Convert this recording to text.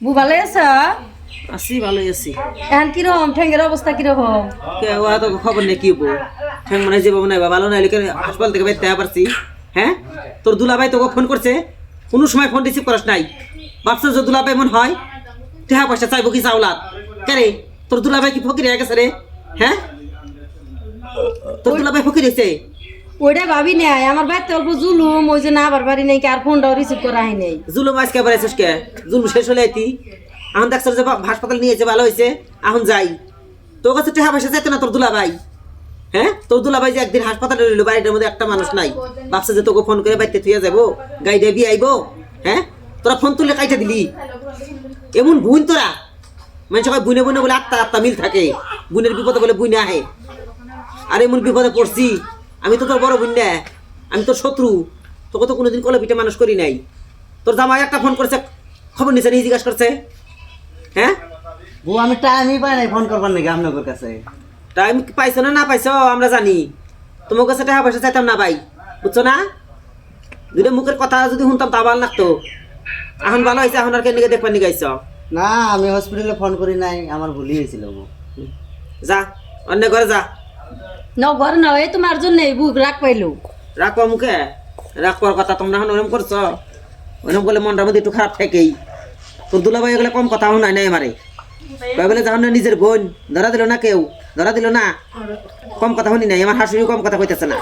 বু ভালো আছো? আছি ভালোই আছি। এখন কিরকম ঠ্যাঙ্গের অবস্থা কিরকম? ওরা তো খবর নেই কি হবো, ঠ্যাং মানে যে বাবু নাই বা ভালো নাই লিখে হাসপাতাল থেকে বাইতে পারছি। হ্যাঁ, তোর দুলাভাই তোকে ফোন করছে, কোনো সময় ফোন রিসিভ করাস নাই। ভাবছো যে দুলাভাই মন হয় টেহা পয়সা চাইবো কি চাওলাত? কে রে, তোর দুলাভাই কি ফকির হয়ে গেছে রে? হ্যাঁ, তোর দুলাভাই ফকির হয়েছে? ওইটা ভাবি নাই, আমার বাড়িতে অল্প জুলুম, ওই যে না আবার বাড়ি নেই, আর ফোনটাও রিসিভ করা হয় নাই। জুলুম আজকে আবার আছিস কে? জুলুম শেষ হলে আইতি। এখন দেখছো যে হাসপাতাল নিয়েছে, ভালো হয়েছে, এখন যাই। তোর কাছে টেহা পয়সা চাইতো না তোর দুলাভাই? হ্যাঁ, তোর দুলাভাই যে একদিন হাসপাতালে রইলো, বাড়িটার মধ্যে একটা মানুষ নাই, ভাবছে যে তোকে ফোন করে বাড়িতে থুয়ে যাবো, গাড়ি দিয়ে আইবো। হ্যাঁ, তোরা ফোন তুললে কাইটা দিলি। এমন বুন তোরা, মানে সবাই বুনে বুনে বলে আত্মা আত্মা মিল থাকে, বুনের বিপদে বলে বুনে আহে। আর এমন বিপদে পড়ছি, আমি তো তোর বড় বুন না, আমি তোর শত্রু। তোকে তো কোনোদিন কলে পিঠে মানুষ করি নাই। তোর জামাই একটা ফোন করেছে, খবর নিছে, নিয়ে জিজ্ঞাসা করছে। হ্যাঁ, বউ আমি টাইমই পাই নাই ফোন করবার নাকি আপনাদের কাছে। টাইম পাইছো না না পাইছো আমরা জানি। তোমার কাছে টাকা পয়সা চাইতাম না ভাই, বুঝছো না? দুটো মুখের কথা যদি শুনতাম তা ভালো লাগতো। এখন ভালো হয়েছে, এখন আর কেন দেখবার নিয়ে গাইছ? না আমি হসপিটালে ফোন করি নাই, আমার ভুলই হয়েছিল বউ। যা অন্য ঘরে যা। ন ঘর না, এই তোমার জন্য বুক রাগ পাইলো। রাখবো মুখে, রাখবার কথা তোমরা এখন ওরম করছো। ওরম করলে মনটার মধ্যে একটু খারাপ থেকেই। তোর দুলাভাই এগুলো কম কথা শোনায় নাই আমারে। কয় বলে যখন নিজের বোন ধরা দিল না, কেউ ধরা দিল না, কম কথা শুনি নাই। আমার হাসুরি কম কথা কইতেছে না।